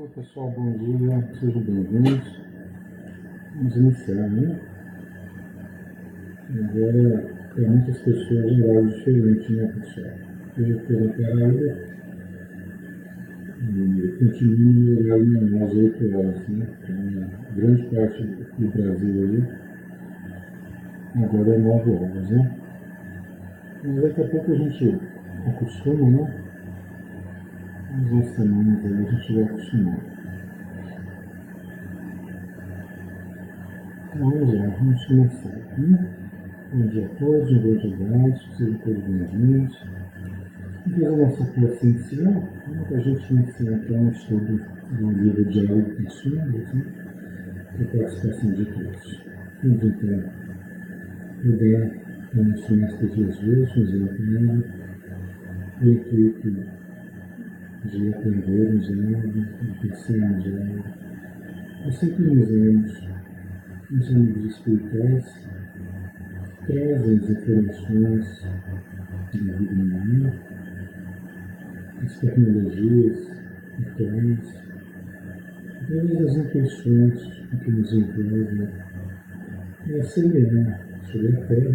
Oi pessoal, bom dia, sejam bem-vindos. Vamos iniciar, né? Agora, para muitas pessoas, um horário diferente, né, pessoal? Eu estou na Paraíba e continuo no horário às 8 horas, né? Então, grande parte do Brasil aí, agora é 9 horas, né? Mas daqui a pouco a gente acostuma, né? Uns semanas aí a gente vai acostumar. Então vamos lá, vamos começar aqui. Bom dia a todos, um bom dia a todos, sejam todos bem-vindos. Vamos fazer a nossa prece inicial, para a gente iniciar então o estudo do livro Diálogo com Sombras, né? Com a participação de todos. Vamos então pegar o nosso Mestre Jesus, usar a palavra, o intuito de aprendermos algo, de pensarmos algo, de sincronizarmos os amigos espirituais, trazem as informações da vida humana, as tecnologias atuais, todas as intuições que nos envolvem a semear sobre a Terra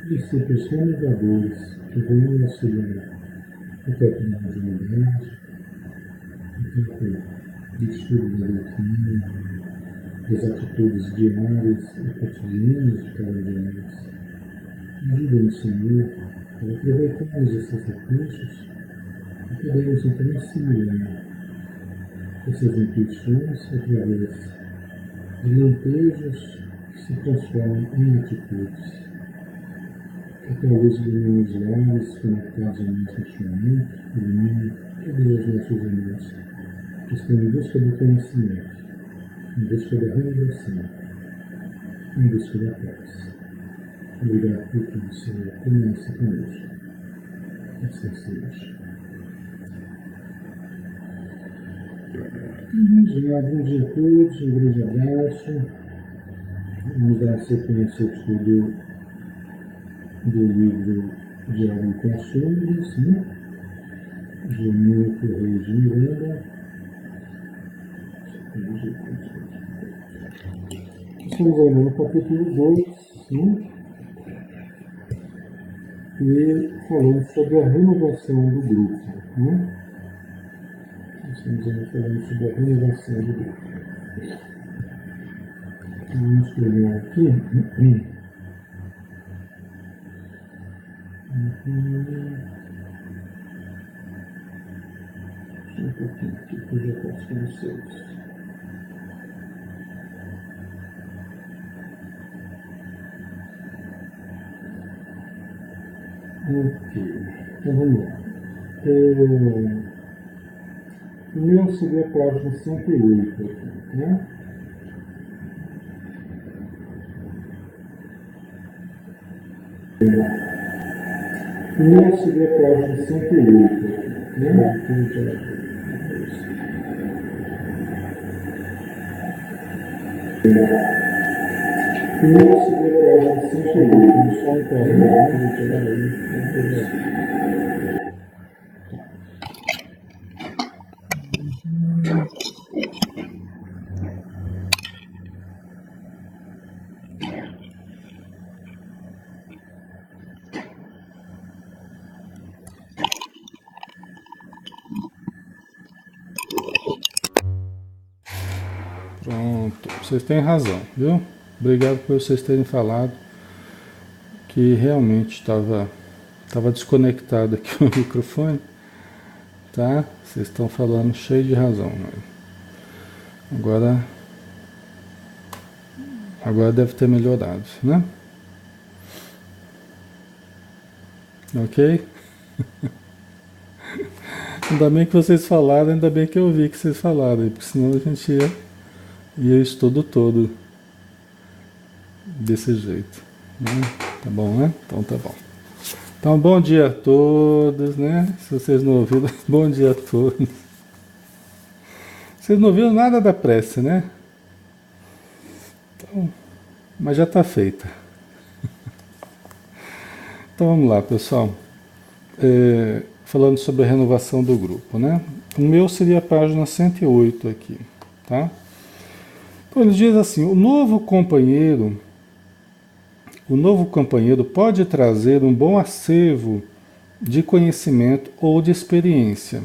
princípios renovadores que venham auxiliar o tempo da humanidade, o tempo de estudo da doutrina, das atitudes diárias e cotidianas de cada dia. Ajuda-nos, Senhor, a aproveitarmos esses recursos e podermos então assimilar essas intuições através de lampejos que se transformam em atitudes. Que talvez iluminem os lares conectados ao nosso instrumento, ilumine todos os nossos irmãos que estão em busca do conhecimento, em busca da renovação, em busca da paz. Obrigado por tudo, Senhor, começa conosco. Assim seja. Vamos lá, bom dia a todos, um grande abraço. Vamos dar sequência ao estudo do livro Diálogo com as Sombras, né? De Nilton Reis de Miranda. Estamos ainda no capítulo 2, né? E falando sobre a renovação do grupo, né? Estamos ainda falando sobre a renovação do grupo. Então, vamos pegar aqui. Só um pouquinho aqui que eu já passo com vocês. Ok, então vamos lá. Primeiro seria a página 108 aqui, né? Primeiro seria a página 108 aqui, né? Primeiro seria a página 108, só um carro, Pronto, vocês têm razão, viu? Obrigado por vocês terem falado que realmente estava desconectado aqui o microfone, tá? Vocês estão falando cheio de razão, né? Agora deve ter melhorado, né? Ok? Ainda bem que vocês falaram, ainda bem que eu vi que vocês falaram, porque senão a gente ia o estudo todo desse jeito, né? Tá bom, né? Então tá bom. Então, bom dia a todos, né? Se vocês não ouviram, bom dia a todos. Vocês não ouviram nada da prece, né? Então, mas já está feita. Então vamos lá, pessoal. falando sobre a renovação do grupo, né? O meu seria a página 108 aqui, tá? Então ele diz assim: o novo companheiro pode trazer um bom acervo de conhecimento ou de experiência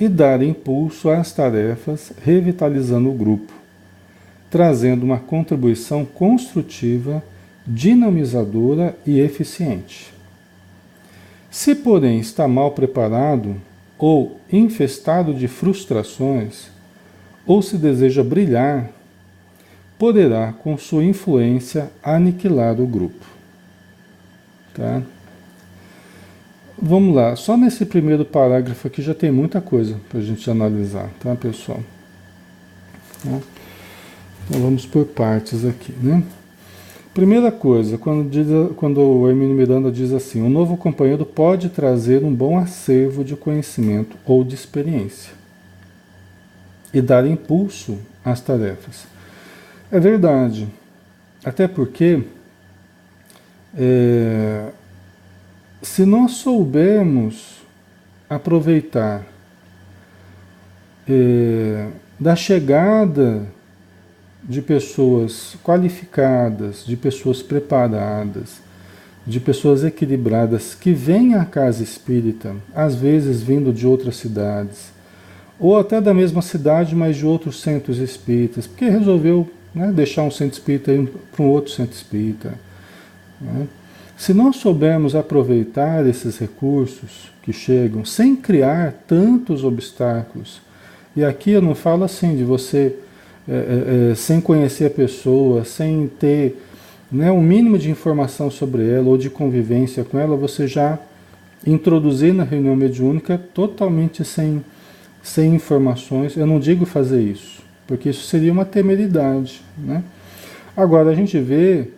e dar impulso às tarefas, revitalizando o grupo, trazendo uma contribuição construtiva, dinamizadora e eficiente. Se, porém, está mal preparado ou infestado de frustrações, ou se deseja brilhar, poderá, com sua influência, aniquilar o grupo. Tá? Vamos lá, só nesse primeiro parágrafo aqui já tem muita coisa para a gente analisar, tá, pessoal? Tá? Então vamos por partes aqui, né? Primeira coisa, quando o Hermínio Miranda diz assim: o novo companheiro pode trazer um bom acervo de conhecimento ou de experiência e dar impulso às tarefas. É verdade, até porque se nós soubermos aproveitar da chegada de pessoas qualificadas, de pessoas preparadas, de pessoas equilibradas que vêm à casa espírita, às vezes vindo de outras cidades, ou até da mesma cidade, mas de outros centros espíritas, porque resolveu, né, deixar um centro espírita e ir para um outro centro espírita. Né? Se nós soubermos aproveitar esses recursos que chegam sem criar tantos obstáculos, e aqui eu não falo assim de você sem conhecer a pessoa, sem ter, né, um mínimo de informação sobre ela ou de convivência com ela, você já introduzir na reunião mediúnica totalmente sem informações. Eu não digo fazer isso, porque isso seria uma temeridade, né? Agora, a gente vê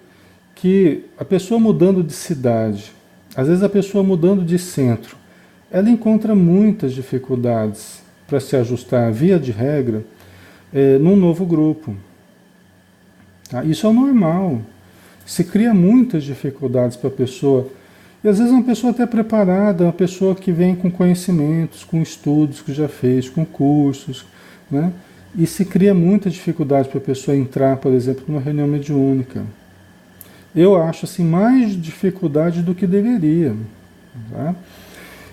que a pessoa mudando de cidade, às vezes a pessoa mudando de centro, ela encontra muitas dificuldades para se ajustar, via de regra, num novo grupo. Tá? Isso é o normal. Se cria muitas dificuldades para a pessoa, e às vezes uma pessoa até preparada, uma pessoa que vem com conhecimentos, com estudos que já fez, com cursos, né? E se cria muita dificuldade para a pessoa entrar, por exemplo, numa reunião mediúnica. Eu acho assim mais dificuldade do que deveria. Tá?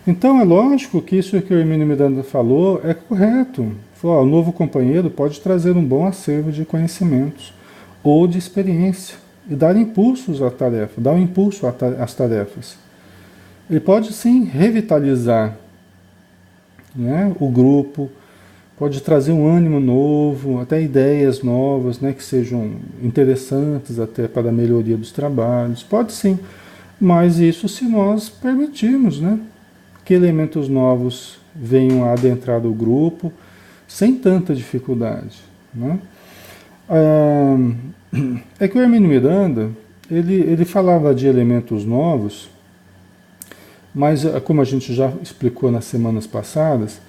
Então é lógico que isso que o Hermínio Miranda falou é correto. Falou, ó, o novo companheiro pode trazer um bom acervo de conhecimentos ou de experiência e dar impulsos à tarefa, dar um impulso às tarefas. Ele pode sim revitalizar, né, o grupo, pode trazer um ânimo novo, até ideias novas, né, que sejam interessantes até para a melhoria dos trabalhos. Pode sim, mas isso se nós permitirmos, né, que elementos novos venham a adentrar o grupo sem tanta dificuldade. Né? É que o Hermínio Miranda, ele falava de elementos novos, mas como a gente já explicou nas semanas passadas,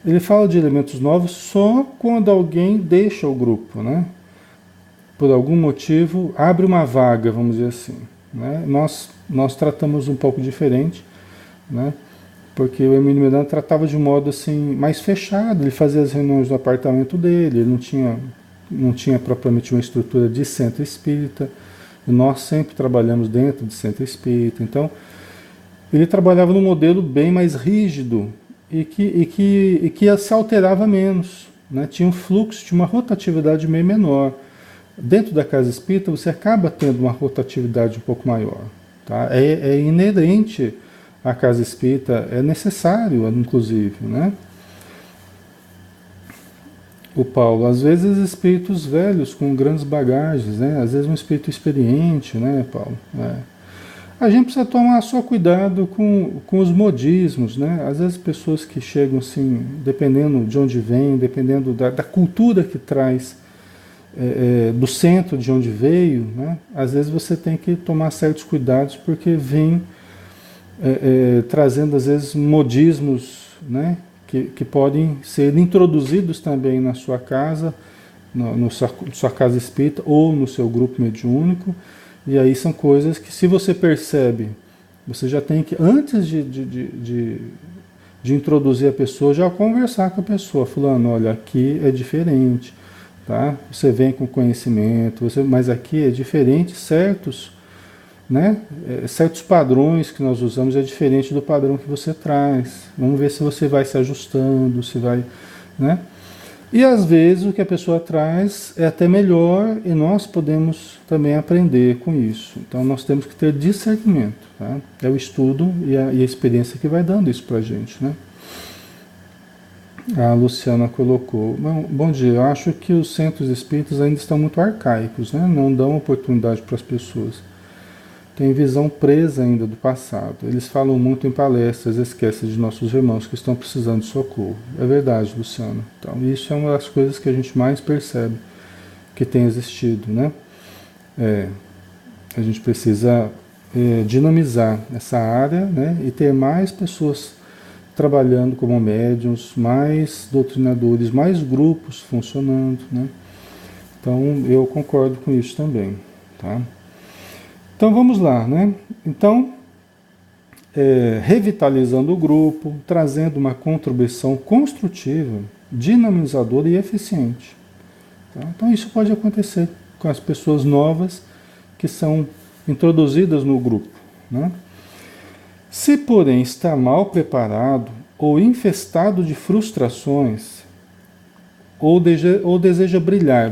ele fala de elementos novos só quando alguém deixa o grupo, né? Por algum motivo, abre uma vaga, vamos dizer assim. Né? Nós tratamos um pouco diferente, né? Porque o Hermínio Miranda tratava de um modo assim, mais fechado, ele fazia as reuniões no apartamento dele, ele não tinha propriamente uma estrutura de centro espírita, e nós sempre trabalhamos dentro de centro espírita, então ele trabalhava num modelo bem mais rígido e que se alterava menos, né? Tinha um fluxo, tinha uma rotatividade meio menor. Dentro da casa espírita você acaba tendo uma rotatividade um pouco maior. Tá? É inerente à casa espírita, é necessário, inclusive, né? O Paulo, às vezes espíritos velhos com grandes bagagens, né? Às vezes um espírito experiente, né, Paulo? A gente precisa tomar só cuidado com os modismos, né? Às vezes pessoas que chegam assim, dependendo de onde vem, dependendo da cultura que traz, do centro de onde veio, né? Às vezes você tem que tomar certos cuidados porque vem trazendo às vezes modismos, né? Que podem ser introduzidos também na sua casa, na sua casa espírita ou no seu grupo mediúnico. E aí são coisas que, se você percebe Você já tem que, antes de introduzir a pessoa, já conversar com a pessoa, falando, olha, aqui é diferente, tá? Você vem com conhecimento, mas aqui é diferente, certos, né? Certos padrões que nós usamos é diferente do padrão que você traz. Vamos ver se você vai se ajustando, se vai, né? E às vezes o que a pessoa traz é até melhor e nós podemos também aprender com isso. Então nós temos que ter discernimento, tá? É o estudo e a experiência que vai dando isso pra gente, né? A Luciana colocou, bom dia, eu acho que os centros espíritas ainda estão muito arcaicos, né? Não dão oportunidade para as pessoas. Tem visão presa ainda do passado. Eles falam muito em palestras, esquecem de nossos irmãos que estão precisando de socorro. É verdade, Luciano. Então, isso é uma das coisas que a gente mais percebe que tem existido, né? A gente precisa dinamizar essa área, né? E ter mais pessoas trabalhando como médiuns, mais doutrinadores, mais grupos funcionando, né? Então, eu concordo com isso também, tá? Então vamos lá, né? Então, revitalizando o grupo, trazendo uma contribuição construtiva, dinamizadora e eficiente. Tá? Então isso pode acontecer com as pessoas novas que são introduzidas no grupo, né? Se, porém, está mal preparado ou infestado de frustrações, ou deseja brilhar,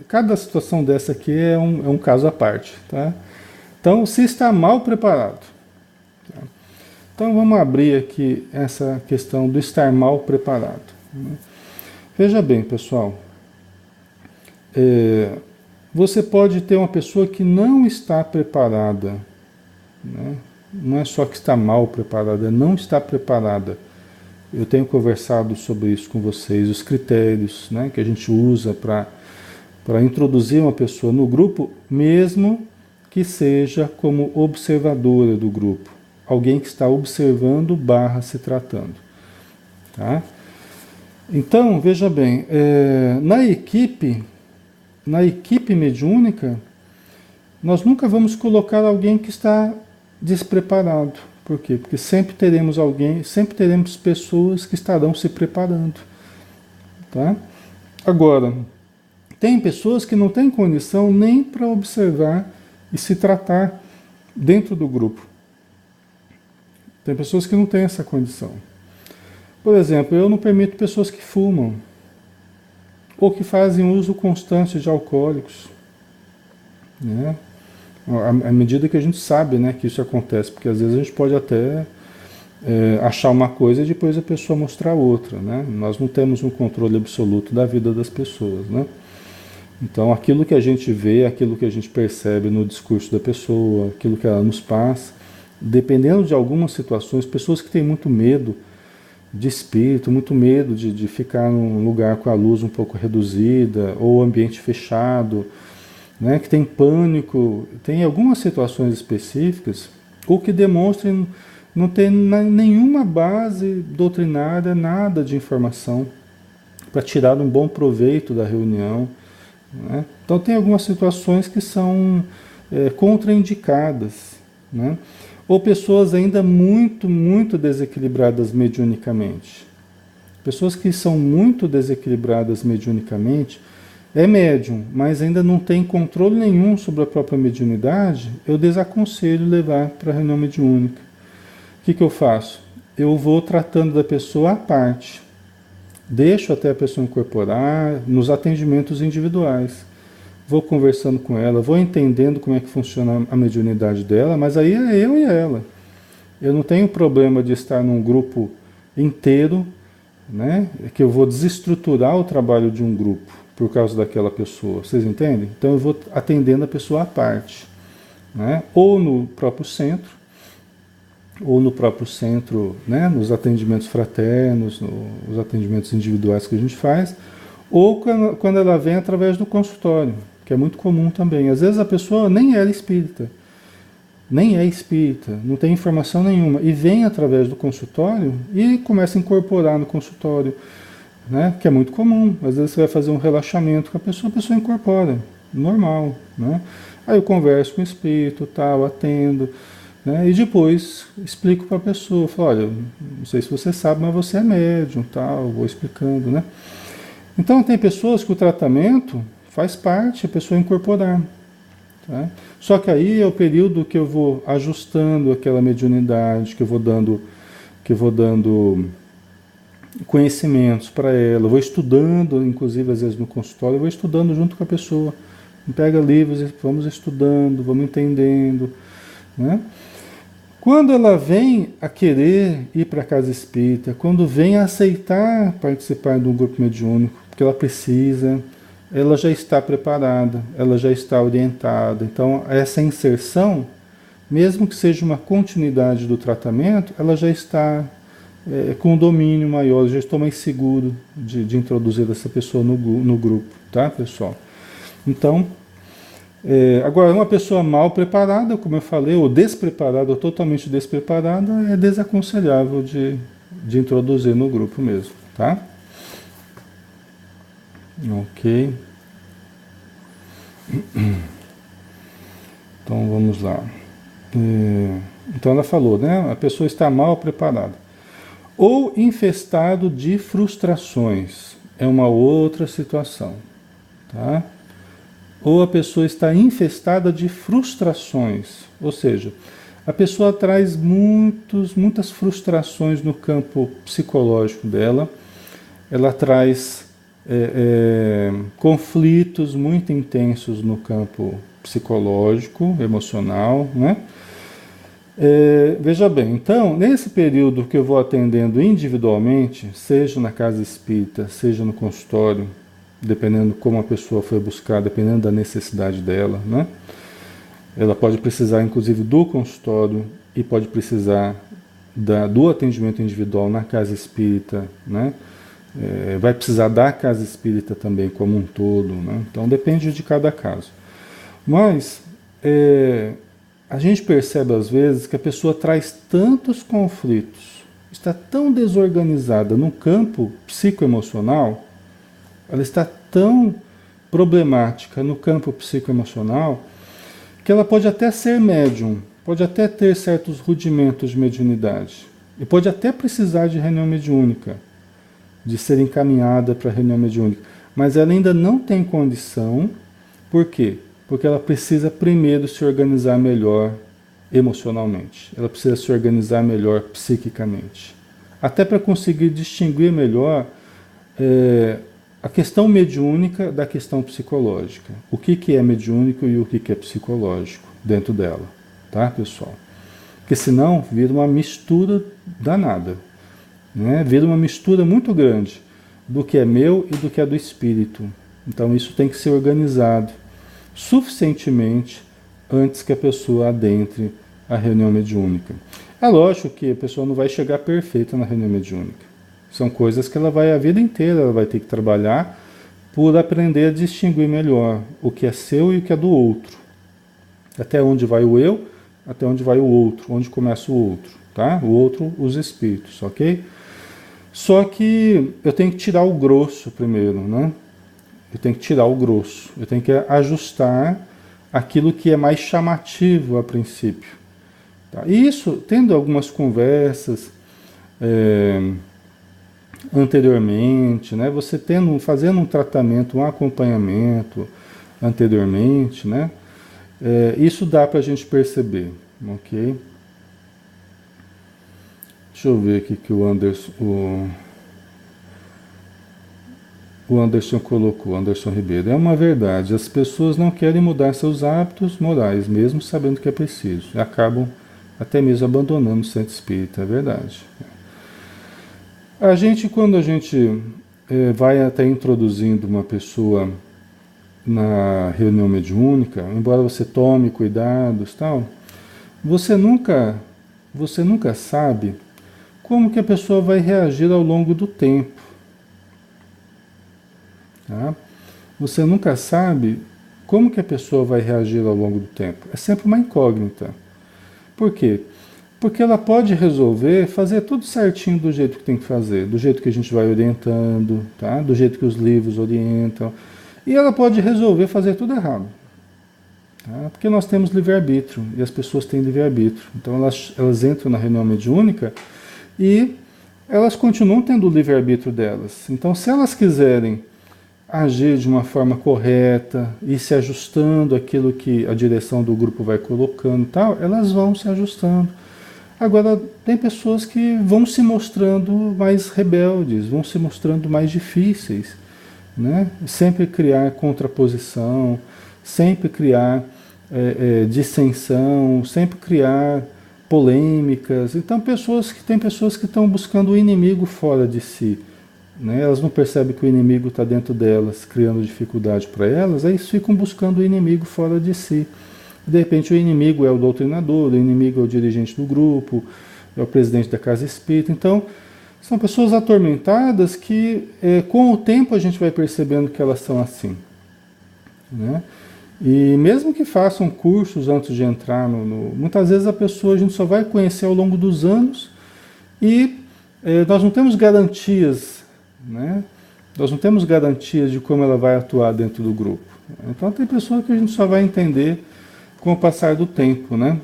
cada situação dessa aqui é um caso à parte, tá? Então, se está mal preparado. Tá? Então, vamos abrir aqui essa questão do estar mal preparado, né? Veja bem, pessoal. Você pode ter uma pessoa que não está preparada, né? Não é só que está mal preparada, não está preparada. Eu tenho conversado sobre isso com vocês, os critérios, né, que a gente usa para introduzir uma pessoa no grupo, mesmo que seja como observadora do grupo. Alguém que está observando / se tratando. Tá? Então, veja bem, na equipe mediúnica, nós nunca vamos colocar alguém que está despreparado. Por quê? Porque sempre teremos pessoas que estarão se preparando. Tá? Agora, tem pessoas que não têm condição nem para observar e se tratar dentro do grupo. Tem pessoas que não têm essa condição. Por exemplo, eu não permito pessoas que fumam ou que fazem uso constante de alcoólicos, né? À medida que a gente sabe, né, que isso acontece, porque às vezes a gente pode até achar uma coisa e depois a pessoa mostrar outra, né? Nós não temos um controle absoluto da vida das pessoas, né? Então, aquilo que a gente vê, aquilo que a gente percebe no discurso da pessoa, aquilo que ela nos passa, dependendo de algumas situações, pessoas que têm muito medo de espírito, muito medo de ficar num lugar com a luz um pouco reduzida, ou ambiente fechado, né, que tem pânico, tem algumas situações específicas, ou que demonstrem não ter nenhuma base doutrinária, nada de informação, para tirar um bom proveito da reunião, né? Então tem algumas situações que são contraindicadas, né? Ou pessoas ainda muito, muito desequilibradas mediunicamente. Pessoas que são muito desequilibradas mediunicamente, é médium, mas ainda não tem controle nenhum sobre a própria mediunidade, eu desaconselho levar para a reunião mediúnica. O que eu faço? Eu vou tratando da pessoa à parte. Deixo até a pessoa incorporar nos atendimentos individuais. Vou conversando com ela, vou entendendo como é que funciona a mediunidade dela, mas aí é eu e ela. Eu não tenho problema de estar num grupo inteiro, né, que eu vou desestruturar o trabalho de um grupo por causa daquela pessoa. Vocês entendem? Então eu vou atendendo a pessoa à parte, né? Ou no próprio centro, né, nos atendimentos fraternos, nos atendimentos individuais que a gente faz, ou quando ela vem através do consultório, que é muito comum também. Às vezes a pessoa nem é espírita, não tem informação nenhuma, e vem através do consultório e começa a incorporar no consultório, né, que é muito comum. Às vezes você vai fazer um relaxamento com a pessoa incorpora, normal, né? Aí eu converso com o espírito, tal, atendo, né? E depois explico para a pessoa, falo, olha, não sei se você sabe, mas você é médium, tal, vou explicando, né? Então tem pessoas que o tratamento faz parte, a pessoa incorporar, tá? Só que aí é o período que eu vou ajustando aquela mediunidade, que eu vou dando conhecimentos para ela, eu vou estudando, inclusive às vezes no consultório, eu vou estudando junto com a pessoa. Pega livros e vamos estudando, vamos entendendo, né? Quando ela vem a querer ir para a casa espírita, quando vem a aceitar participar de um grupo mediúnico, porque ela precisa, ela já está preparada, ela já está orientada. Então, essa inserção, mesmo que seja uma continuidade do tratamento, ela já está com um domínio maior, já estou mais seguro de introduzir essa pessoa no grupo, tá, pessoal? Então, agora, uma pessoa mal preparada, como eu falei, ou despreparada, ou totalmente despreparada, é desaconselhável de introduzir no grupo mesmo, tá? Ok. Então, vamos lá. Então, ela falou, né? A pessoa está mal preparada. Ou infestado de frustrações. É uma outra situação, tá? Ou a pessoa está infestada de frustrações, ou seja, a pessoa traz muitas frustrações no campo psicológico dela, ela traz conflitos muito intensos no campo psicológico, emocional, né? Veja bem, então, nesse período que eu vou atendendo individualmente, seja na casa espírita, seja no consultório, dependendo como a pessoa foi buscar, dependendo da necessidade dela, né? Ela pode precisar, inclusive, do consultório e pode precisar do atendimento individual na casa espírita, né? Vai precisar da casa espírita também como um todo, né? Então, depende de cada caso. Mas a gente percebe, às vezes, que a pessoa traz tantos conflitos, está tão desorganizada no campo psicoemocional, ela está tão problemática no campo psicoemocional que ela pode até ser médium, pode até ter certos rudimentos de mediunidade e pode até precisar de reunião mediúnica, de ser encaminhada para a reunião mediúnica, mas ela ainda não tem condição. Por quê? Porque ela precisa primeiro se organizar melhor emocionalmente, ela precisa se organizar melhor psiquicamente, até para conseguir distinguir melhor a questão mediúnica da questão psicológica. O que é mediúnico e o que é psicológico dentro dela, tá, pessoal? Porque senão vira uma mistura danada, né? Vira uma mistura muito grande do que é meu e do que é do espírito. Então isso tem que ser organizado suficientemente antes que a pessoa adentre a reunião mediúnica. É lógico que a pessoa não vai chegar perfeita na reunião mediúnica. São coisas que ela vai a vida inteira, ela vai ter que trabalhar por aprender a distinguir melhor o que é seu e o que é do outro. Até onde vai o eu, até onde vai o outro, onde começa o outro, tá? O outro, os espíritos, ok? Só que eu tenho que tirar o grosso primeiro, né? Eu tenho que tirar o grosso, eu tenho que ajustar aquilo que é mais chamativo a princípio. Tá? E isso, tendo algumas conversas anteriormente, né? Você fazendo um tratamento, um acompanhamento anteriormente, né? Isso dá para a gente perceber, ok? Deixa eu ver aqui que o Anderson colocou, Anderson Ribeiro. É uma verdade, as pessoas não querem mudar seus hábitos morais, mesmo sabendo que é preciso. E acabam até mesmo abandonando o centro espírita, é verdade. Quando a gente vai até introduzindo uma pessoa na reunião mediúnica, embora você tome cuidados, tal, você nunca sabe como que a pessoa vai reagir ao longo do tempo. Tá? Você nunca sabe como que a pessoa vai reagir ao longo do tempo. É sempre uma incógnita. Por quê? Porque ela pode resolver fazer tudo certinho do jeito que tem que fazer, do jeito que a gente vai orientando, tá? Do jeito que os livros orientam. E ela pode resolver fazer tudo errado. Tá? Porque nós temos livre-arbítrio e as pessoas têm livre-arbítrio. Então elas entram na reunião mediúnica e elas continuam tendo o livre-arbítrio delas. Então, se elas quiserem agir de uma forma correta e se ajustando àquilo que a direção do grupo vai colocando e tal, elas vão se ajustando. Agora, tem pessoas que vão se mostrando mais rebeldes, vão se mostrando mais difíceis, né? Sempre criar contraposição, sempre criar dissensão, sempre criar polêmicas. Então, tem pessoas que estão buscando o inimigo fora de si, né? Elas não percebem que o inimigo está dentro delas, criando dificuldade para elas, aí ficam buscando o inimigo fora de si. De repente o inimigo é o doutrinador, o inimigo é o dirigente do grupo, é o presidente da casa espírita. Então, são pessoas atormentadas que com o tempo a gente vai percebendo que elas são assim, né? E mesmo que façam cursos antes de entrar muitas vezes a gente só vai conhecer ao longo dos anos e nós não temos garantias, né? Nós não temos garantias de como ela vai atuar dentro do grupo. Então tem pessoas que a gente só vai entender com o passar do tempo, né?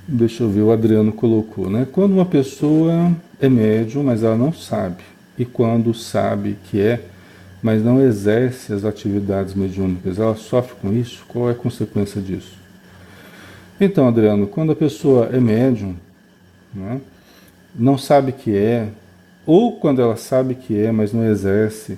Deixa eu ver, o Adriano colocou, né? Quando uma pessoa é médium, mas ela não sabe, e quando sabe que mas não exerce as atividades mediúnicas, ela sofre com isso? Qual é a consequência disso? Então, Adriano, quando a pessoa é médium, né, não sabe que ou quando ela sabe que mas não exerce,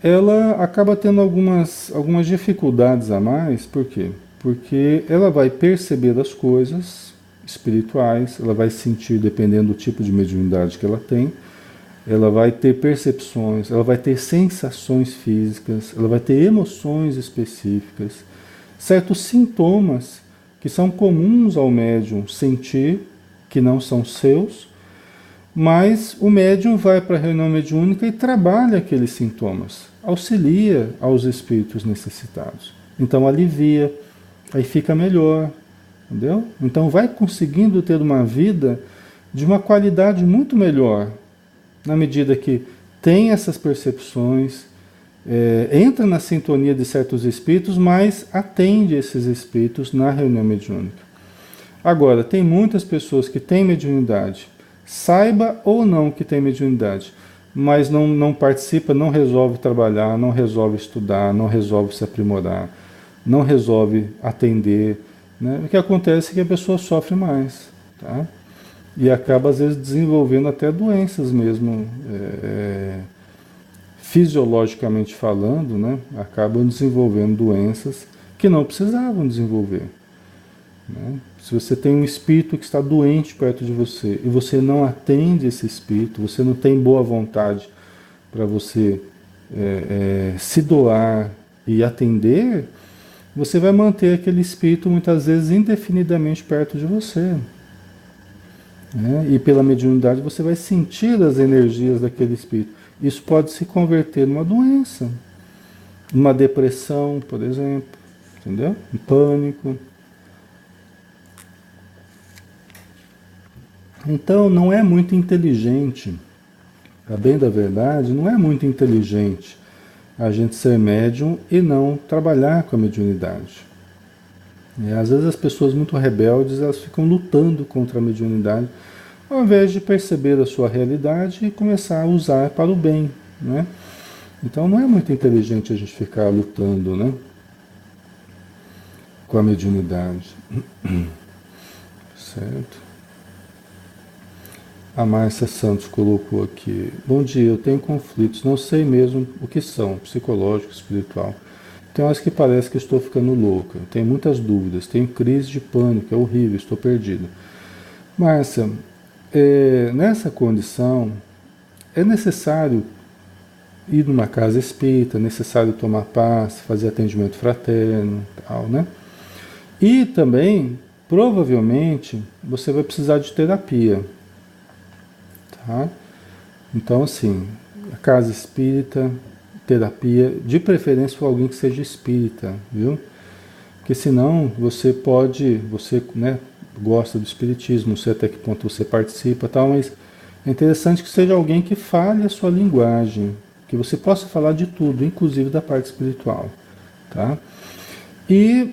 ela acaba tendo algumas dificuldades a mais. Por quê? Porque ela vai perceber as coisas espirituais, ela vai sentir, dependendo do tipo de mediunidade que ela tem, ela vai ter percepções, ela vai ter sensações físicas, ela vai ter emoções específicas, certos sintomas que são comuns ao médium sentir, que não são seus, mas o médium vai para a reunião mediúnica e trabalha aqueles sintomas, auxilia aos espíritos necessitados. Então alivia, aí fica melhor, entendeu? Então vai conseguindo ter uma vida de uma qualidade muito melhor, na medida que tem essas percepções, entra na sintonia de certos espíritos, mas atende esses espíritos na reunião mediúnica. Agora, tem muitas pessoas que têm mediunidade, saiba ou não que tem mediunidade, mas não participa, não resolve trabalhar, não resolve estudar, não resolve se aprimorar, não resolve atender, né? O que acontece é que a pessoa sofre mais, tá? E acaba, às vezes, desenvolvendo até doenças mesmo, fisiologicamente falando, né? Acabam desenvolvendo doenças que não precisavam desenvolver, né? Se você tem um espírito que está doente perto de você e você não atende esse espírito, você não tem boa vontade para você se doar e atender, você vai manter aquele espírito muitas vezes indefinidamente perto de você. E pela mediunidade você vai sentir as energias daquele espírito. Isso pode se converter numa doença, numa depressão, por exemplo, entendeu? Um pânico. Então não é muito inteligente, a bem da verdade, não é muito inteligente a gente ser médium e não trabalhar com a mediunidade. Às vezes as pessoas muito rebeldes, elas ficam lutando contra a mediunidade, ao invés de perceber a sua realidade e começar a usar para o bem, né? Então não é muito inteligente a gente ficar lutando, né, com a mediunidade. Certo? A Márcia Santos colocou aqui: bom dia, eu tenho conflitos, não sei mesmo o que são, psicológico, espiritual. Tem horas que parece que estou ficando louca, tenho muitas dúvidas, tenho crise de pânico, é horrível, estou perdido. Márcia, nessa condição, é necessário ir numa casa espírita, é necessário tomar passe, fazer atendimento fraterno, tal, né? E também, provavelmente, você vai precisar de terapia, tá? Então, assim, a casa espírita, terapia, de preferência com alguém que seja espírita, viu? Porque senão você né, gosta do espiritismo, não sei até que ponto você participa, tal, mas é interessante que seja alguém que fale a sua linguagem, que você possa falar de tudo, inclusive da parte espiritual, tá? E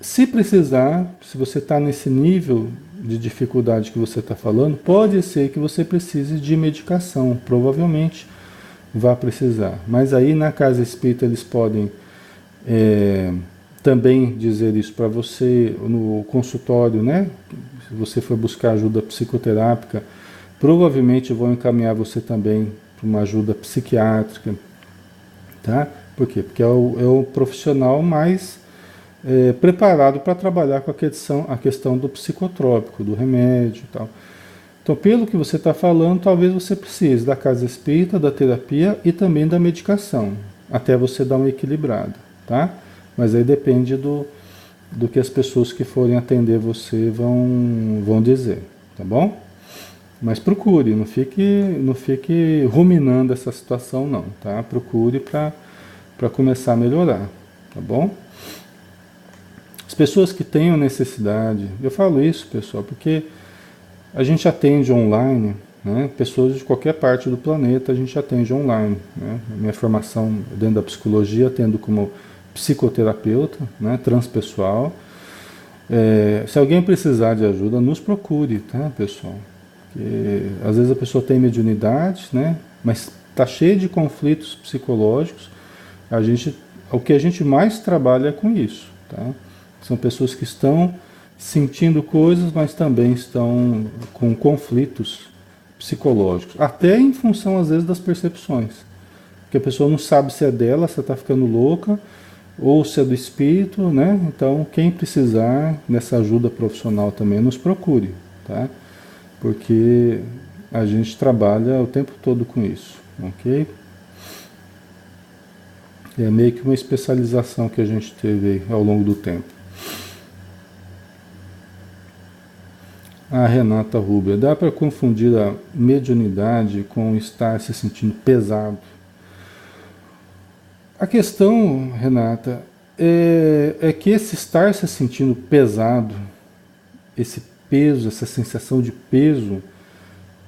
se precisar, se você está nesse nível de dificuldade que você está falando, pode ser que você precise de medicação, provavelmente vai precisar. Mas aí na casa espírita eles podem também dizer isso para você no consultório, né? Se você for buscar ajuda psicoterápica, provavelmente vão encaminhar você também para uma ajuda psiquiátrica, tá? Por quê? Porque é o profissional mais preparado para trabalhar com a questão do psicotrópico, do remédio e tal. Então, pelo que você está falando, talvez você precise da casa espírita, da terapia e também da medicação, até você dar uma equilibrada, tá? Mas aí depende do que as pessoas que forem atender você vão dizer, tá bom? Mas procure, não fique ruminando essa situação não, tá? Procure para começar a melhorar, tá bom? As pessoas que tenham necessidade, eu falo isso, pessoal, porque a gente atende online, né? Pessoas de qualquer parte do planeta a gente atende online, né? Minha formação dentro da psicologia, atendo como psicoterapeuta, né? Transpessoal. Se alguém precisar de ajuda, nos procure, tá, pessoal? Porque, às vezes a pessoa tem mediunidade, né? Mas está cheia de conflitos psicológicos. O que a gente mais trabalha é com isso, tá? São pessoas que estão sentindo coisas, mas também estão com conflitos psicológicos, até em função às vezes das percepções, porque a pessoa não sabe se é dela, se está ficando louca, ou se é do espírito, né? Então, quem precisar dessa ajuda profissional também, nos procure, tá? Porque a gente trabalha o tempo todo com isso, ok? É meio que uma especialização que a gente teve ao longo do tempo. A Renata Rubia, dá para confundir a mediunidade com estar se sentindo pesado? A questão, Renata, é que esse estar se sentindo pesado, esse peso, essa sensação de peso,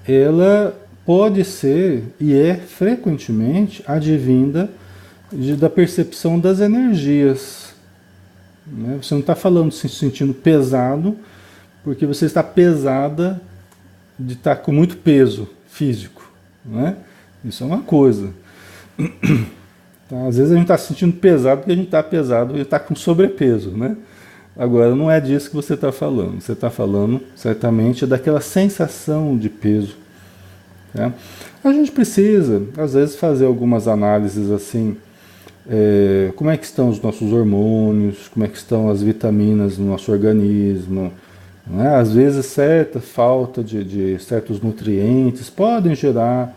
ela pode ser e é frequentemente advinda da percepção das energias, né? Você não está falando se sentindo pesado porque você está pesada de estar com muito peso físico, né? Isso é uma coisa. Tá? Às vezes a gente está se sentindo pesado porque a gente está pesado e está com sobrepeso, né? Agora, não é disso que você está falando. Você está falando, certamente, daquela sensação de peso. Tá? A gente precisa, às vezes, fazer algumas análises assim, como é que estão os nossos hormônios, como é que estão as vitaminas no nosso organismo, né? Às vezes, certa falta de certos nutrientes podem gerar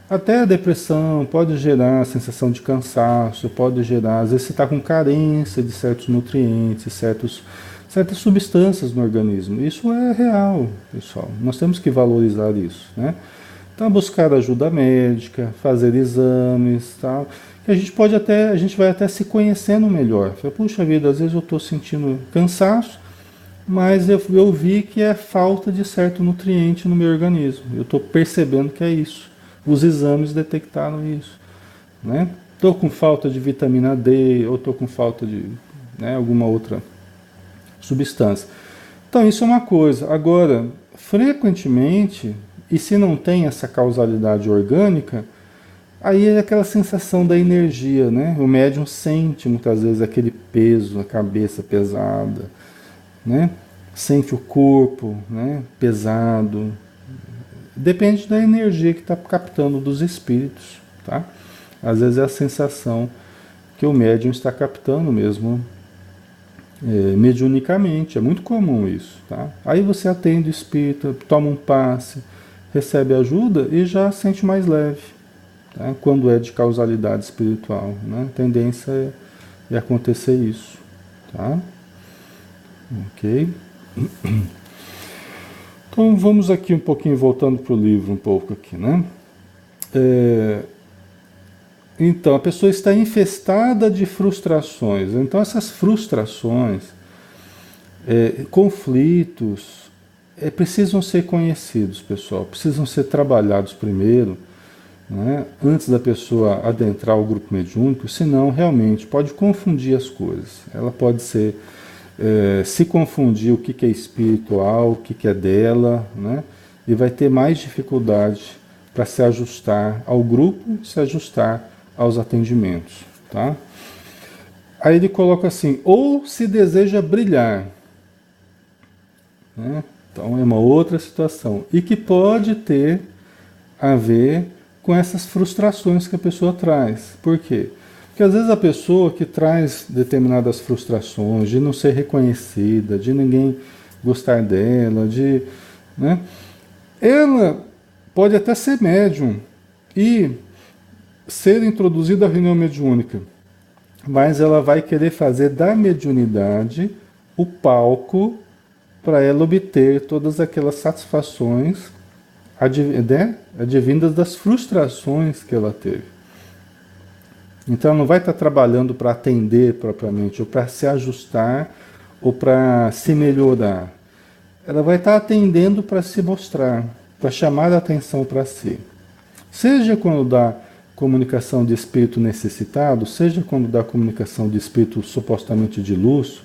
até a depressão, pode gerar a sensação de cansaço, pode gerar, às vezes você está com carência de certos nutrientes, certas substâncias no organismo. Isso é real, pessoal. Nós temos que valorizar isso, né? Então, buscar ajuda médica, fazer exames, tal. Que a gente vai até se conhecendo melhor. Fala, puxa vida, às vezes eu estou sentindo cansaço, mas eu vi que é falta de certo nutriente no meu organismo. Eu estou percebendo que é isso. Os exames detectaram isso, né? Estou com falta de vitamina D, ou estou com falta de, né, alguma outra substância. Então isso é uma coisa. Agora, frequentemente, e se não tem essa causalidade orgânica, aí é aquela sensação da energia, né? O médium sente muitas vezes aquele peso, a cabeça pesada, né? Sente o corpo, né, pesado. Depende da energia que está captando dos espíritos, tá? Às vezes é a sensação que o médium está captando mesmo, mediunicamente, é muito comum isso, tá? Aí você atende o espírito, toma um passe, recebe ajuda e já sente mais leve, tá? Quando é de causalidade espiritual, né? A tendência é acontecer isso, tá? Ok? Então vamos aqui um pouquinho, voltando para o livro um pouco aqui, né? Então, a pessoa está infestada de frustrações. Então essas frustrações, conflitos, precisam ser conhecidos, pessoal. Precisam ser trabalhados primeiro, né, antes da pessoa adentrar o grupo mediúnico, senão realmente pode confundir as coisas. Ela pode se confundir o que é espiritual, o que é dela, né, e vai ter mais dificuldade para se ajustar ao grupo, se ajustar aos atendimentos. Tá? Aí ele coloca assim, ou se deseja brilhar, né? Então é uma outra situação, e que pode ter a ver com essas frustrações que a pessoa traz. Por quê? Porque às vezes a pessoa que traz determinadas frustrações, de não ser reconhecida, de ninguém gostar dela, né? Ela pode até ser médium e ser introduzida à reunião mediúnica, mas ela vai querer fazer da mediunidade o palco para ela obter todas aquelas satisfações advindas das frustrações que ela teve. Então ela não vai estar trabalhando para atender propriamente, ou para se ajustar, ou para se melhorar. Ela vai estar atendendo para se mostrar, para chamar a atenção para si. Seja quando dá comunicação de espírito necessitado, seja quando dá comunicação de espírito supostamente de luz,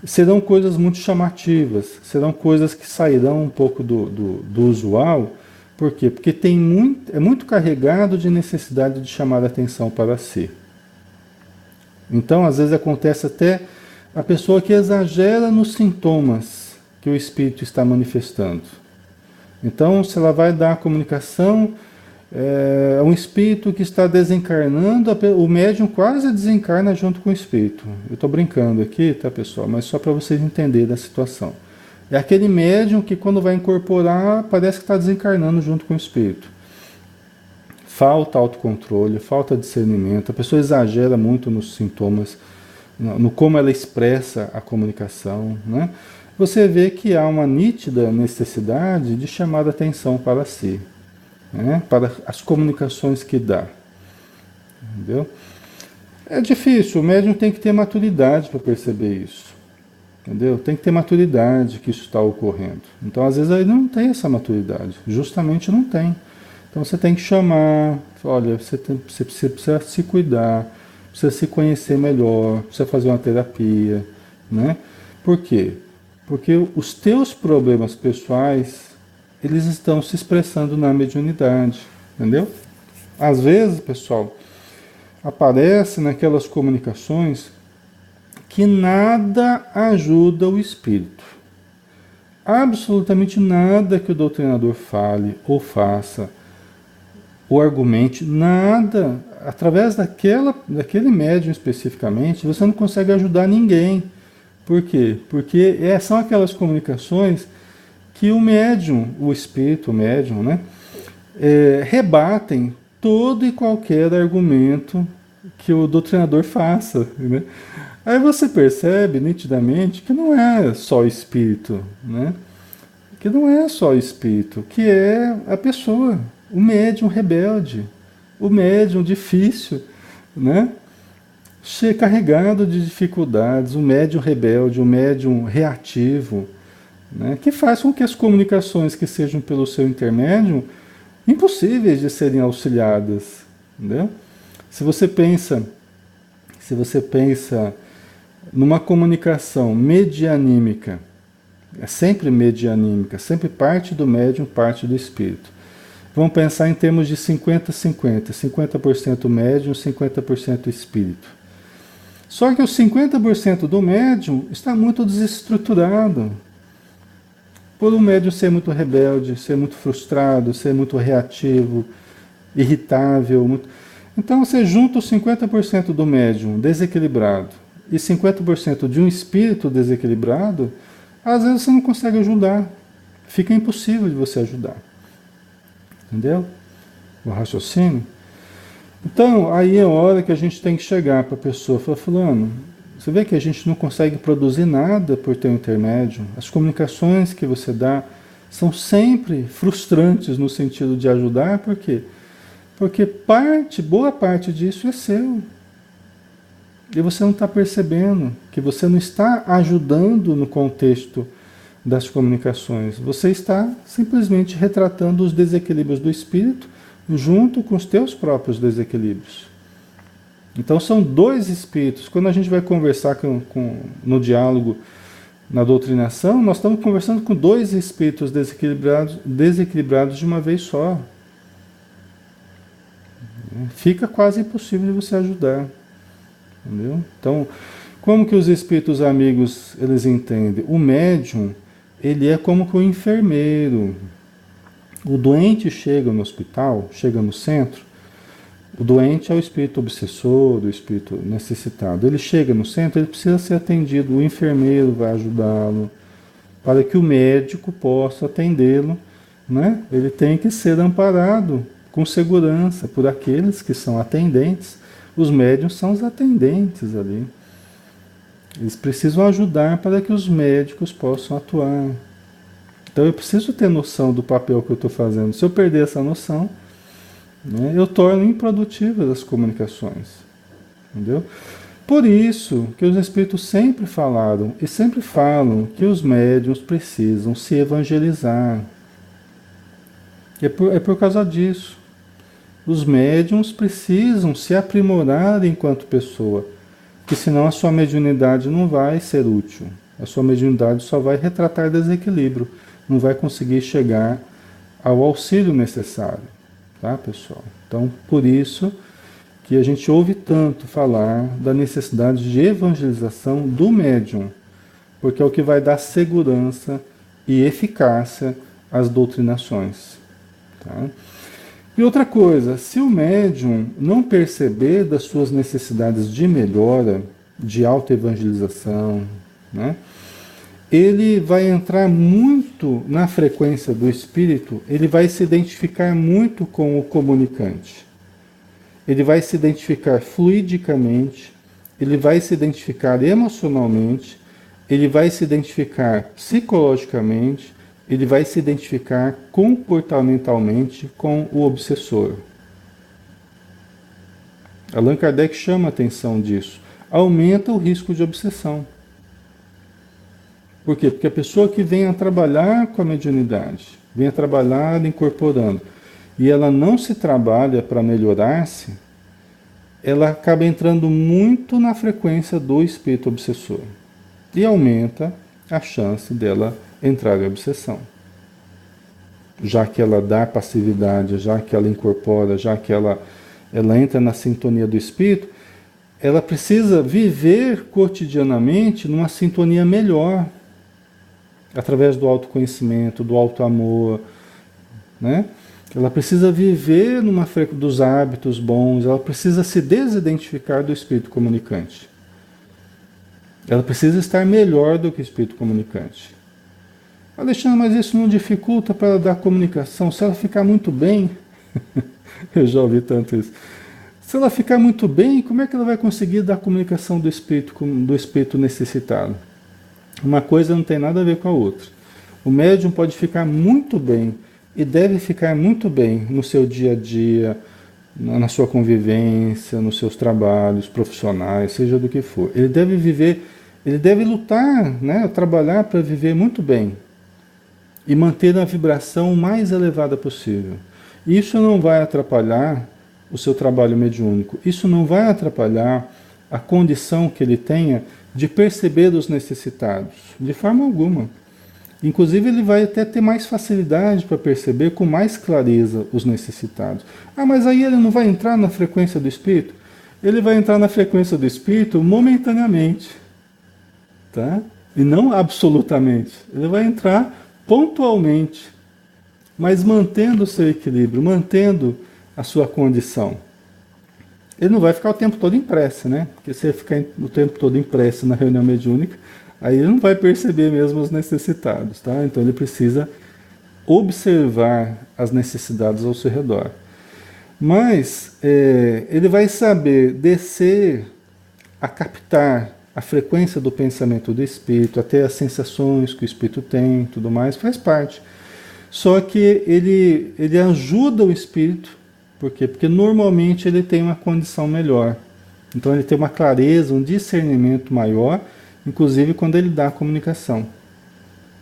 serão coisas muito chamativas, serão coisas que sairão um pouco do usual. Por quê? Porque é muito carregado de necessidade de chamar a atenção para si. Então, às vezes acontece até a pessoa que exagera nos sintomas que o espírito está manifestando. Então, se ela vai dar a comunicação, um espírito que está desencarnando, o médium quase desencarna junto com o espírito. Eu estou brincando aqui, tá, pessoal? Mas só para vocês entenderem a situação. É aquele médium que quando vai incorporar, parece que está desencarnando junto com o espírito. Falta autocontrole, falta discernimento, a pessoa exagera muito nos sintomas, no como ela expressa a comunicação, né? Você vê que há uma nítida necessidade de chamar a atenção para si, né? Para as comunicações que dá. Entendeu? É difícil, o médium tem que ter maturidade para perceber isso. Entendeu? Tem que ter maturidade que isso está ocorrendo. Então, às vezes, ele não tem essa maturidade. Justamente não tem. Então, você tem que chamar. Olha, você precisa se cuidar, precisa se conhecer melhor, precisa fazer uma terapia, né? Por quê? Porque os teus problemas pessoais, eles estão se expressando na mediunidade, entendeu? Às vezes, pessoal, aparece naquelas comunicações que nada ajuda o espírito. Absolutamente nada que o doutrinador fale ou faça, ou argumente, nada. Através daquele médium especificamente, você não consegue ajudar ninguém. Por quê? Porque são aquelas comunicações que o médium, o espírito, o médium, né, rebatem todo e qualquer argumento que o doutrinador faça, né? Aí você percebe nitidamente que não é só espírito, né? Que não é só espírito, que é a pessoa, o médium rebelde, o médium difícil, né? Carregado de dificuldades, o médium rebelde, o médium reativo, né? Que faz com que as comunicações que sejam pelo seu intermédio impossíveis de serem auxiliadas, entendeu? Se você pensa numa comunicação medianímica, é sempre medianímica, sempre parte do médium, parte do espírito. Vamos pensar em termos de 50-50, 50% médium, 50% espírito. Só que os 50% do médium está muito desestruturado. Por o médium ser muito rebelde, ser muito frustrado, ser muito reativo, irritável. Então você junta os 50% do médium desequilibrado e 50% de um espírito desequilibrado, às vezes você não consegue ajudar. Fica impossível de você ajudar. Entendeu? O raciocínio. Então, aí é a hora que a gente tem que chegar para a pessoa e falar, fulano, você vê que a gente não consegue produzir nada por ter um intermédio. As comunicações que você dá são sempre frustrantes no sentido de ajudar, por quê? Porque boa parte disso é seu. E você não está percebendo que você não está ajudando no contexto das comunicações. Você está simplesmente retratando os desequilíbrios do espírito junto com os teus próprios desequilíbrios. Então são dois espíritos. Quando a gente vai conversar no diálogo, na doutrinação, nós estamos conversando com dois espíritos desequilibrados de uma vez só. Fica quase impossível de você ajudar. Entendeu? Então, como que os espíritos amigos eles entendem? O médium, ele é como que o enfermeiro. O doente chega no hospital, chega no centro. O doente é o espírito obsessor, o espírito necessitado. Ele chega no centro, ele precisa ser atendido. O enfermeiro vai ajudá-lo para que o médico possa atendê-lo, né? Ele tem que ser amparado com segurança por aqueles que são atendentes. Os médiuns são os atendentes ali. Eles precisam ajudar para que os médicos possam atuar. Então eu preciso ter noção do papel que eu estou fazendo. Se eu perder essa noção, né, eu torno improdutivas as comunicações. Entendeu? Por isso que os espíritos sempre falaram e sempre falam que os médiuns precisam se evangelizar. É por causa disso. Os médiuns precisam se aprimorar enquanto pessoa, que senão a sua mediunidade não vai ser útil. A sua mediunidade só vai retratar desequilíbrio, não vai conseguir chegar ao auxílio necessário. Tá, pessoal? Então, por isso que a gente ouve tanto falar da necessidade de evangelização do médium, porque é o que vai dar segurança e eficácia às doutrinações. Tá? E outra coisa, se o médium não perceber das suas necessidades de melhora, de autoevangelização, né, ele vai entrar muito na frequência do espírito, ele vai se identificar muito com o comunicante. Ele vai se identificar fluidicamente, ele vai se identificar emocionalmente, ele vai se identificar psicologicamente, ele vai se identificar comportamentalmente com o obsessor. Allan Kardec chama a atenção disso. Aumenta o risco de obsessão. Por quê? Porque a pessoa que vem a trabalhar com a mediunidade, vem a trabalhar incorporando, e ela não se trabalha para melhorar-se, ela acaba entrando muito na frequência do espírito obsessor. E aumenta a chance dela entrar em obsessão. Já que ela dá passividade, já que ela incorpora, já que ela entra na sintonia do espírito, ela precisa viver cotidianamente numa sintonia melhor, através do autoconhecimento, do autoamor, né? Ela precisa viver numa frequência dos hábitos bons, ela precisa se desidentificar do espírito comunicante. Ela precisa estar melhor do que o espírito comunicante. Alexandre, mas isso não dificulta para ela dar comunicação? Se ela ficar muito bem, eu já ouvi tanto isso. Se ela ficar muito bem, como é que ela vai conseguir dar comunicação do espírito necessitado? Uma coisa não tem nada a ver com a outra. O médium pode ficar muito bem e deve ficar muito bem no seu dia a dia, na sua convivência, nos seus trabalhos profissionais, seja do que for. Ele deve viver, ele deve lutar, né, trabalhar para viver muito bem e manter a vibração mais elevada possível. Isso não vai atrapalhar o seu trabalho mediúnico. Isso não vai atrapalhar a condição que ele tenha de perceber os necessitados, de forma alguma. Inclusive, ele vai até ter mais facilidade para perceber com mais clareza os necessitados. Ah, mas aí ele não vai entrar na frequência do espírito? Ele vai entrar na frequência do espírito momentaneamente, tá? E não absolutamente. Ele vai entrar pontualmente, mas mantendo o seu equilíbrio, mantendo a sua condição. Ele não vai ficar o tempo todo em prece, né? Porque se ele ficar o tempo todo em prece na reunião mediúnica, aí ele não vai perceber mesmo os necessitados, tá? Então ele precisa observar as necessidades ao seu redor. Mas ele vai saber descer a captar a frequência do pensamento do espírito, até as sensações que o espírito tem, tudo mais, faz parte. Só que ele ajuda o espírito. Por quê? Porque normalmente ele tem uma condição melhor. Então ele tem uma clareza, um discernimento maior, inclusive quando ele dá a comunicação.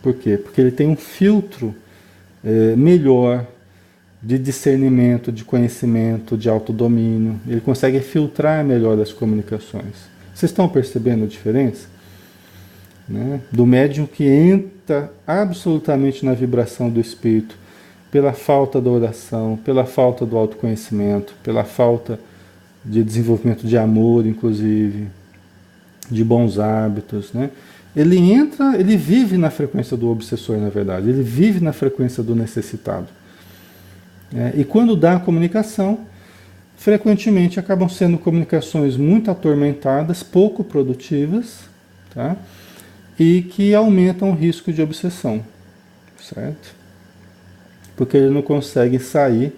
Por quê? Porque ele tem um filtro melhor de discernimento, de conhecimento, de autodomínio. Ele consegue filtrar melhor as comunicações. Vocês estão percebendo a diferença? Né? Do médium que entra absolutamente na vibração do espírito, pela falta da oração, pela falta do autoconhecimento, pela falta de desenvolvimento de amor, inclusive, de bons hábitos, né? Ele entra, ele vive na frequência do obsessor, na verdade, ele vive na frequência do necessitado. E quando dá a comunicação, frequentemente acabam sendo comunicações muito atormentadas, pouco produtivas, tá? E que aumentam o risco de obsessão, certo? Porque ele não consegue sair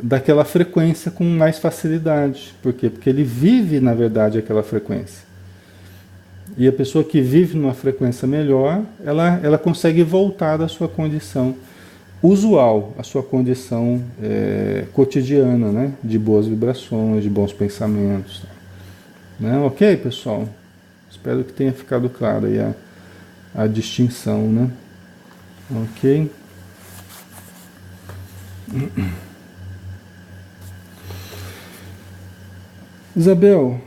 daquela frequência com mais facilidade. Por quê? Porque ele vive, na verdade, aquela frequência. E a pessoa que vive numa frequência melhor, ela consegue voltar da sua condição usual, a sua condição cotidiana, né? De boas vibrações, de bons pensamentos. Né? Ok, pessoal? Espero que tenha ficado claro aí a distinção, né? Ok? Isabel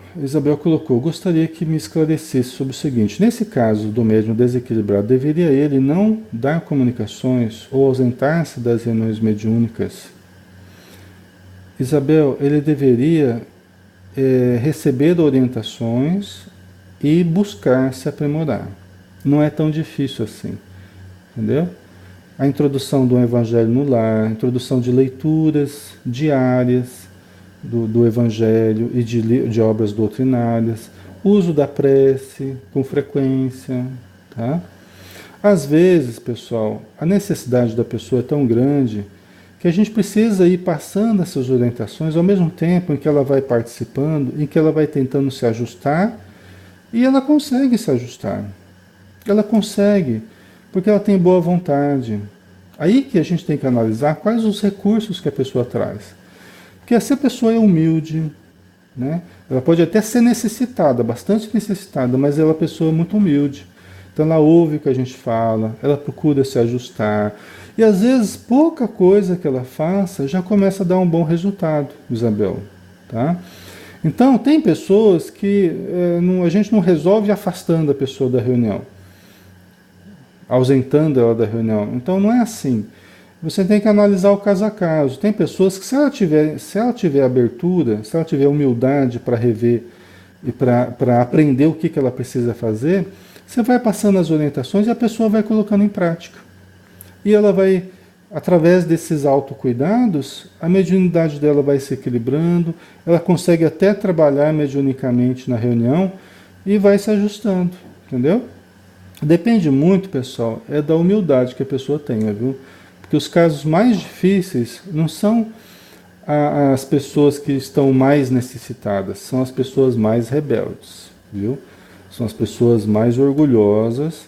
colocou, gostaria que me esclarecesse sobre o seguinte, nesse caso do médium desequilibrado, deveria ele não dar comunicações ou ausentar-se das reuniões mediúnicas? Isabel, ele deveria receber orientações e buscar se aprimorar. Não é tão difícil assim, entendeu? A introdução do Evangelho no lar, a introdução de leituras diárias do Evangelho e de obras doutrinárias, uso da prece com frequência, tá? Às vezes, pessoal, a necessidade da pessoa é tão grande que a gente precisa ir passando essas orientações ao mesmo tempo em que ela vai participando, em que ela vai tentando se ajustar, e ela consegue se ajustar. Ela consegue, porque ela tem boa vontade. Aí que a gente tem que analisar quais os recursos que a pessoa traz. Porque se a pessoa é humilde, né, ela pode até ser necessitada, bastante necessitada, mas ela é uma pessoa muito humilde. Então ela ouve o que a gente fala, ela procura se ajustar. E às vezes pouca coisa que ela faça já começa a dar um bom resultado, Isabel. Tá? Então tem pessoas que a gente não resolve afastando a pessoa da reunião, ausentando ela da reunião. Então não é assim. Você tem que analisar o caso a caso. Tem pessoas que se ela tiver abertura, se ela tiver humildade para rever e para aprender o que ela precisa fazer, você vai passando as orientações e a pessoa vai colocando em prática. E ela vai, através desses autocuidados, a mediunidade dela vai se equilibrando, ela consegue até trabalhar mediunicamente na reunião e vai se ajustando, entendeu? Depende muito, pessoal, da humildade que a pessoa tenha, viu? Porque os casos mais difíceis não são as pessoas que estão mais necessitadas, são as pessoas mais rebeldes, viu? São as pessoas mais orgulhosas,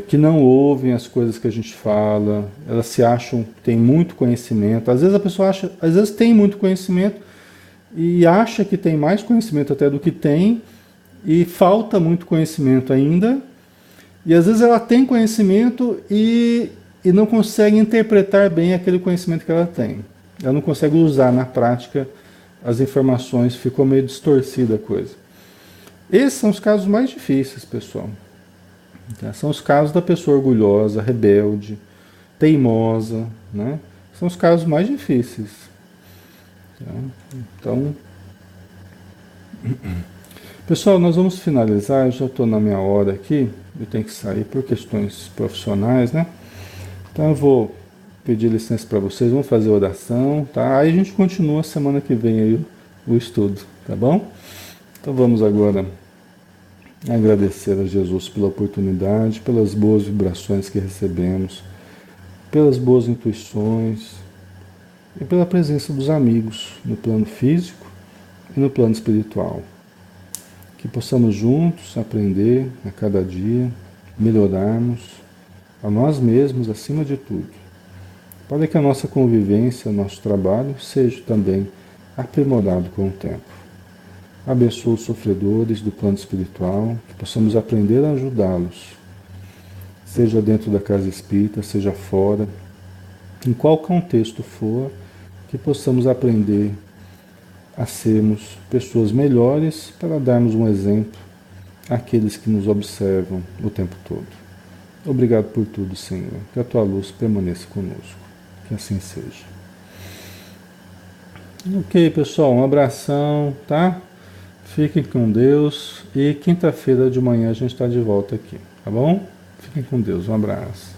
que não ouvem as coisas que a gente fala, elas se acham que têm muito conhecimento. Às vezes a pessoa acha, às vezes tem muito conhecimento e acha que tem mais conhecimento até do que tem e falta muito conhecimento ainda. E às vezes ela tem conhecimento e não consegue interpretar bem aquele conhecimento que ela tem. Ela não consegue usar na prática as informações, ficou meio distorcida a coisa. Esses são os casos mais difíceis, pessoal. São os casos da pessoa orgulhosa, rebelde, teimosa, né? São os casos mais difíceis. Então, pessoal, nós vamos finalizar. Eu já estou na minha hora aqui. Eu tenho que sair por questões profissionais, né? Então eu vou pedir licença para vocês, vamos fazer oração, tá? Aí a gente continua semana que vem aí o estudo, tá bom? Então vamos agora agradecer a Jesus pela oportunidade, pelas boas vibrações que recebemos, pelas boas intuições e pela presença dos amigos no plano físico e no plano espiritual. Que possamos juntos aprender a cada dia, melhorarmos a nós mesmos acima de tudo, para que a nossa convivência, nosso trabalho seja também aprimorado com o tempo. Abençoa os sofredores do plano espiritual, que possamos aprender a ajudá-los, seja dentro da casa espírita, seja fora, em qual contexto for, que possamos aprender a sermos pessoas melhores para darmos um exemplo àqueles que nos observam o tempo todo. Obrigado por tudo, Senhor. Que a tua luz permaneça conosco. Que assim seja. Ok, pessoal, um abração, tá? Fiquem com Deus e quinta-feira de manhã a gente está de volta aqui, tá bom? Fiquem com Deus, um abraço.